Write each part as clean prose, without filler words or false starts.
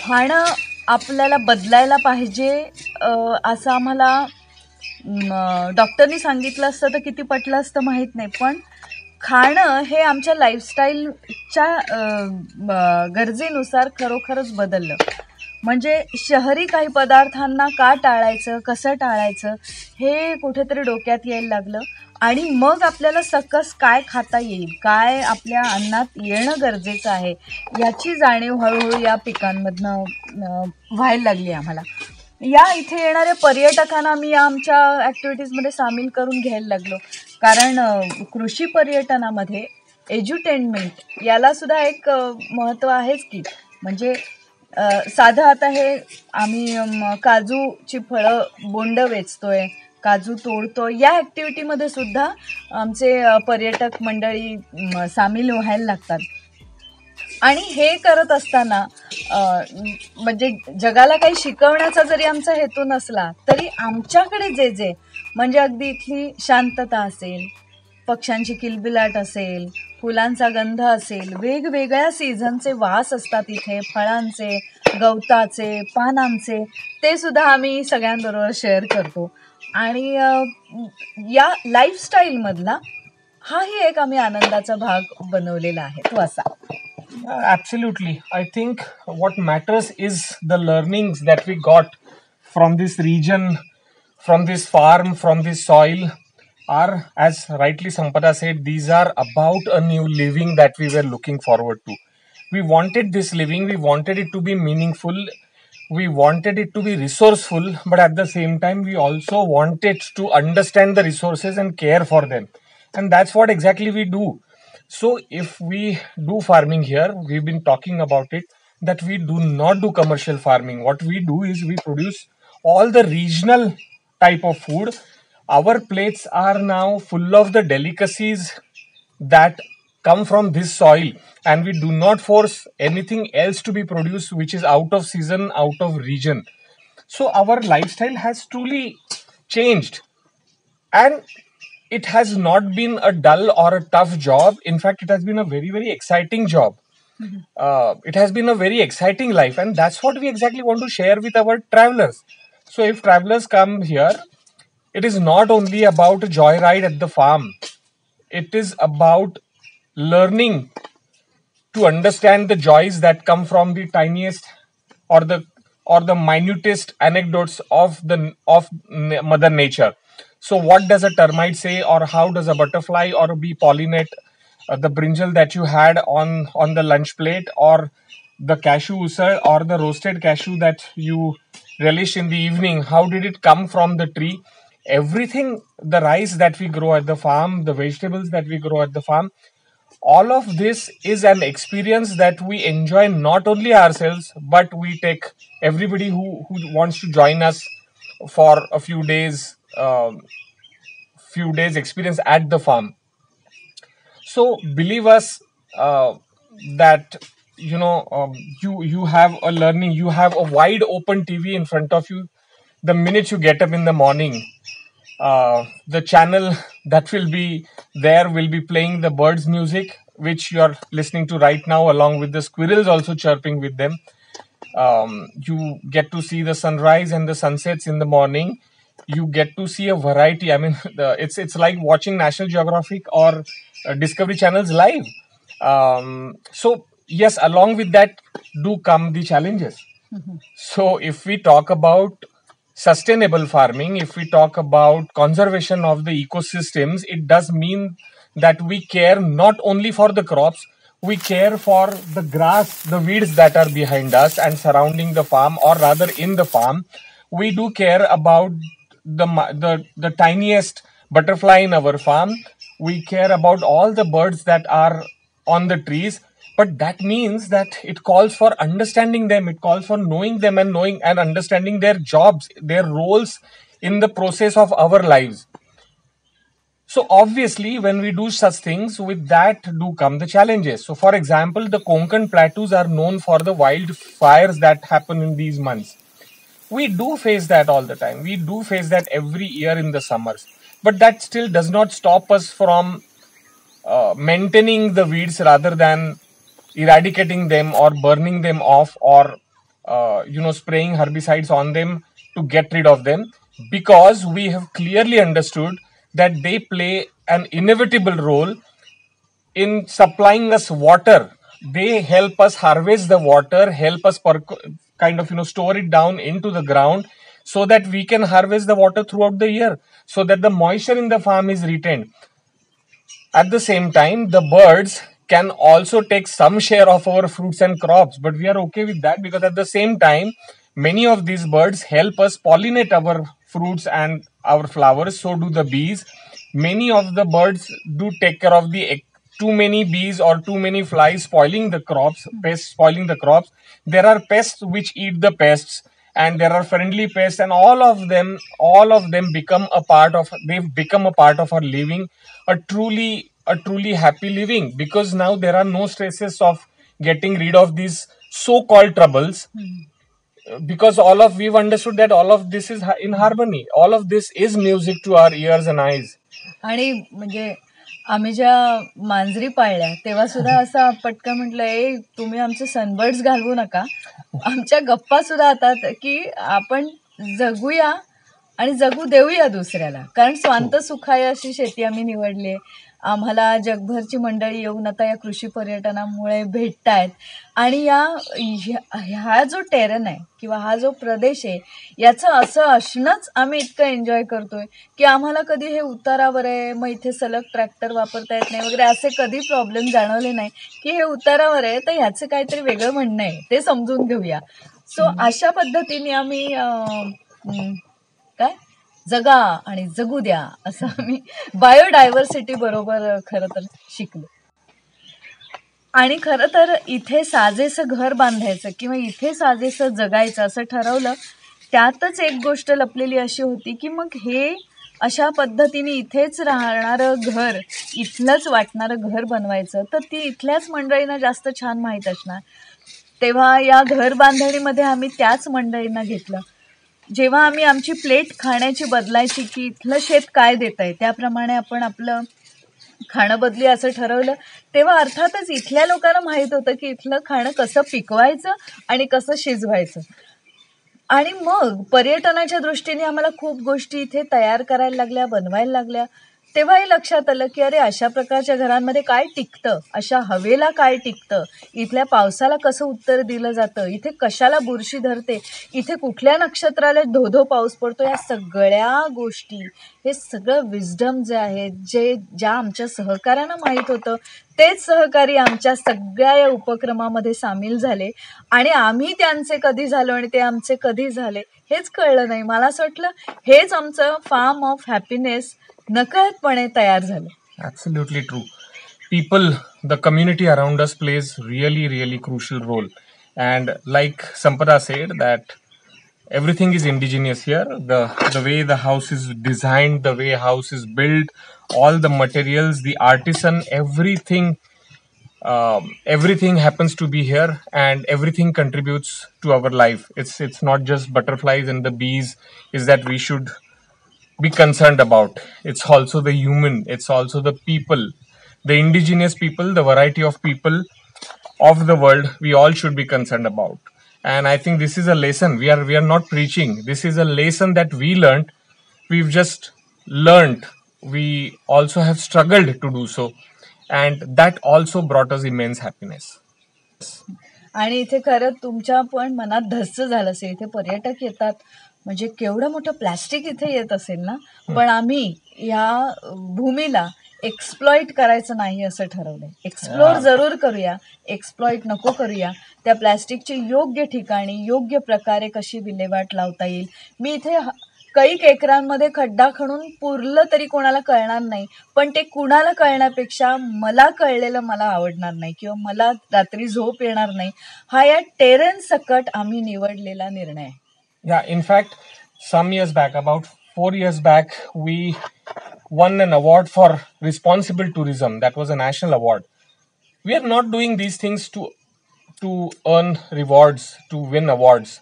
खाणं आपल्याला बदलायला पाहिजे असं आम्हाला डॉक्टरनी सांगितलं असतं तर किती पटलं असतं माहीत नाही, पण खाणं हे आमच्या लाईफस्टाईलच्या गरजेनुसार खरोखरच बदललं. म्हणजे शहरी काही पदार्थांना का टाळायचं, कसं टाळायचं हे कुठेतरी डोक्यात यायला लागलं आणि मग आपल्याला सकस काय खाता येईल, काय आपल्या अन्नात येणं गरजेचं आहे याची जाणीव हळूहळू या पिकांमधनं व्हायला लागली आम्हाला. या इथे येणाऱ्या पर्यटकांना मी आमच्या ॲक्टिव्हिटीजमध्ये सामील करून घ्यायला लागलो, कारण कृषी पर्यटनामध्ये एज्युटेनमेंट याला सुद्धा एक महत्त्व आहेच की. म्हणजे साधं आता हे आम्ही काजूची फळं बोंड वेचतोय, काजू तोडतोय, या ॲक्टिव्हिटीमध्ये सुद्धा आमचे पर्यटक मंडळी सामील व्हायला लागतात. आणि हे करत असताना म्हणजे जगाला काही शिकवण्याचा जरी आमचा हेतू नसला तरी आमच्याकडे जे जे म्हणजे अगदी इथली शांतता असेल, पक्ष्यांची किलबिलाट असेल, फुलांचा गंध असेल, वेगवेगळ्या सीझनचे वास असतात इथे, फळांचे, गवताचे, पानांचे, ते सुद्धा आम्ही सगळ्यांबरोबर शेअर करतो. आणि या लाईफस्टाईलमधला हाही एक आम्ही आनंदाचा भाग बनवलेला आहे तो असा. Absolutely. I think what matters is the learnings that we got from this region, from this farm, from this soil are, as rightly Sampada said, these are about a new living that we were looking forward to. We wanted this living, we wanted it to be meaningful, we wanted it to be resourceful, but at the same time, we also wanted to understand the resources and care for them. And that's what exactly we do. So if we do farming here, we've been talking about it, that we do not do commercial farming. What we do is we produce all the regional type of food. Our plates are now full of the delicacies that come from this soil, and we do not force anything else to be produced which is out of season, out of region. So our lifestyle has truly changed, and it has not been a dull or a tough job. In fact, it has been a very, very exciting job. It has been a very exciting life, and that's what we exactly want to share with our travelers. So if travelers come here, it is not only about a joyride at the farm. It is about learning to understand the joys that come from the tiniest or the minutest anecdotes of mother nature. So what does a termite say, or how does a butterfly or a bee pollinate the brinjal that you had on the lunch plate, or the cashew usal or the roasted cashew that you relish in the evening? How did it come from the tree? Everything, the rice that we grow at the farm, the vegetables that we grow at the farm, all of this is an experience that we enjoy not only ourselves, but we take everybody who wants to join us for a few days experience at the farm. So believe us, that you have a learning, you have a wide open TV in front of you the minute you get up in the morning. The channel that will be there will be playing the birds music, which you are listening to right now, along with the squirrels also chirping with them. You get to see the sunrise and the sunsets in the morning. You get to see a variety. I mean, it's like watching National Geographic or Discovery Channels live. So yes, along with that do come the challenges. So if we talk about sustainable farming, if we talk about conservation of the ecosystems, it does mean that we care not only for the crops, we care for the grass, the weeds that are behind us and surrounding the farm, or rather in the farm. We do care about the tiniest butterfly in our farm. We care about all the birds that are on the trees. But that means that it calls for understanding them, it calls for knowing them, and knowing and understanding their jobs, their roles in the process of our lives. So obviously, when we do such things, with that do come the challenges. So for example, the Konkan plateaus are known for the wildfires that happen in these months. We do face that all the time. We do face that every year in the summers. But that still does not stop us from maintaining the weeds rather than eradicating them or burning them off or spraying herbicides on them to get rid of them, because we have clearly understood that they play an inevitable role in supplying us water. They help us harvest the water, help us store it down into the ground, so that we can harvest the water throughout the year, so that the moisture in the farm is retained. At the same time, the birds can also take some share of our fruits and crops, but we are okay with that, because at the same time, many of these birds help us pollinate our fruits and our flowers. So do the bees. Many of the birds do take care of the too many bees or too many flies spoiling the crops, pests spoiling the crops. There are pests which eat the pests, and there are friendly pests, and all of them become a part of, they've become a part of our living, a truly happy living, because now there are no stresses of getting rid of these so-called troubles, because we've understood that all of this is in harmony. All of this is music to our ears and eyes. आणि म्हणजे आम्ही ज्या मांजरी पाळल्या तेव्हा सुद्धा असं पटकन म्हटलं, ए तुम्ही आमचे सनबर्ड्स घालवू नका. आमच्या गप्पा सुद्धा आता की आपण जगूया आणि जगू देऊया दुसऱ्याला, कारण स्वांत सुखाय अशी शेती आम्ही निवडली आहे. आम्हाला जगभरची मंडळी येऊन आता या कृषी पर्यटनामुळे भेटतायत, आणि हा जो टेरन आहे किंवा हा जो प्रदेश आहे याचं असं असणंच आम्ही इतकं एन्जॉय करतोय की आम्हाला कधी हे उतारावर आहे, मग इथे सलग ट्रॅक्टर वापरता येत नाही वगैरे असे कधी प्रॉब्लेम जाणवले नाही की हे उतारावर आहे तर ह्याचं काहीतरी वेगळं म्हणणं आहे ते समजून घेऊया. सो अशा पद्धतीने आम्ही काय जगा आणि जगू द्या असं आम्ही बायोडायव्हर्सिटी बरोबर खरं तर शिकलो. आणि खरं तर इथे साजेसं घर बांधायचं किंवा इथे साजेसं जगायचं असं ठरवलं, त्यातच एक गोष्ट लपलेली अशी होती की मग हे अशा पद्धतीने इथेच राहणारं घर, इथलंच वाटणारं घर बनवायचं, तर ती इथल्याच मंडळींना जास्त छान माहीत असणार. तेव्हा या घर बांधणीमध्ये आम्ही त्याच मंडळींना घेतलं. जेव्हा आम्ही आमची प्लेट खाण्याची बदलायची की इथलं शेत काय देत आहे त्याप्रमाणे आपण आपलं खाणं बदली असं ठरवलं, तेव्हा अर्थातच इथल्या लोकांना माहीत होतं की इथलं खाणं कसं पिकवायचं आणि कसं शिजवायचं. आणि मग पर्यटनाच्या दृष्टीने आम्हाला खूप गोष्टी इथे तयार करायला लागल्या, बनवायला लागल्या. तेव्हाही लक्षात आलं की अरे अशा प्रकारच्या घरांमध्ये काय टिकतं, अशा हवेला काय टिकतं, इथल्या पावसाला कसं उत्तर दिलं जातं, इथे कशाला बुरशी धरते, इथे कुठल्या नक्षत्राला धोधो पाऊस पडतो, या सगळ्या गोष्टी, हे सगळं विस्डम जे आहे, ज्या आमच्या सहकाऱ्यांना माहीत होतं तेच सहकारी आमच्या सगळ्या या उपक्रमामध्ये सामील झाले. आणि आम्ही त्यांचे कधी झालो आणि ते आमचे कधी झाले हेच कळलं नाही. मला असं वाटलं हेच आमचं फार्म ऑफ हॅपीनेस नकळतपणे तयार झालं. Absolutely true. People, the community around us plays really, really crucial role. And like Sampada said, that everything is indigenous here. The way the house is designed, the way house is built, all the materials, the artisan, everything happens to be here, and everything contributes to our life. It's not just butterflies and the bees is that we should be concerned about. It's also the human, it's also the people, the indigenous people, the variety of people of the world we all should be concerned about. And I think this is a lesson. We are not preaching, this is a lesson that we learned. We've just learned, we also have struggled to do so, and that also brought us immense happiness. आणि इथे खरं तुमच्या पण मनात धस्स झालं असेल, इथे पर्यटक येतात म्हणजे केवढं मोठं प्लॅस्टिक इथे येत असेल ना, पण आम्ही या भूमीला एक्सप्लॉइट करायचं नाही असं ठरवलंय. एक्सप्लोर जरूर करूया, एक्सप्लॉइट नको करूया. त्या प्लॅस्टिकची योग्य ठिकाणी योग्य प्रकारे कशी विल्हेवाट लावता येईल. मी इथे कैक एकरांमध्ये खड्डा खणून पुरलं तरी कोणाला कळणार नाही, पण ते कुणाला कळण्यापेक्षा मला कळलेलं मला आवडणार नाही किंवा मला रात्री झोप येणार नाही, हा या टेरेन सकट आम्ही निवडलेला निर्णय आहे. Yeah, in fact, some years back, about 4 years back, we won an award for responsible tourism. That was a national award. We are not doing these things to earn rewards, to win awards.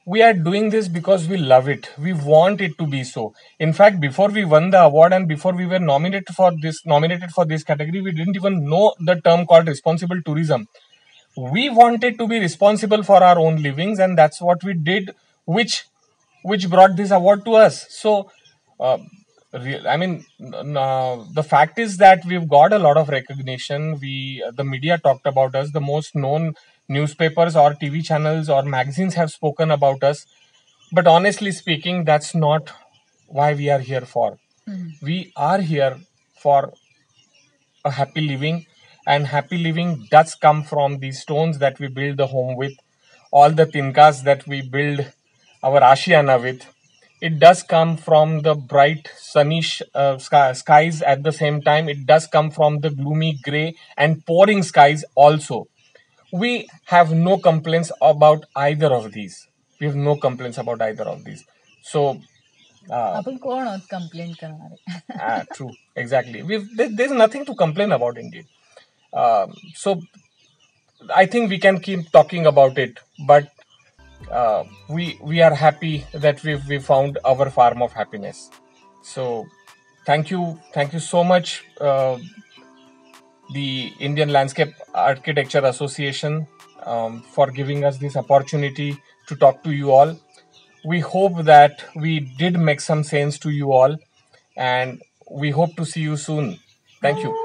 We are doing this because we love it. We want it to be so. In fact, before we won the award and before we were nominated for this category, we didn't even know the term called responsible tourism. we wanted to be responsible for our own livings, and that's what we did, which brought this award to us. So I mean, the fact is that we've got a lot of recognition. The media talked about us. The most known newspapers or TV channels or magazines have spoken about us. But honestly speaking, that's not why we are here for. We are here for a happy living, and happy living does come from the stones that we build the home with, all the tinkas that we build our ashiana with. It does come from the bright sunny skies. At the same time, it does come from the gloomy gray and pouring skies also. We have no complaints about either of these. We have no complaints about either of these. So आपण कोण आहोत complaint करणारे? true, exactly. There's nothing to complain about, indeed. So I think we can keep talking about it, but we are happy that we found our farm of happiness. So thank you so much, the Indian Landscape Architecture Association, for giving us this opportunity to talk to you all. We hope that we did make some sense to you all, and we hope to see you soon. Thank you.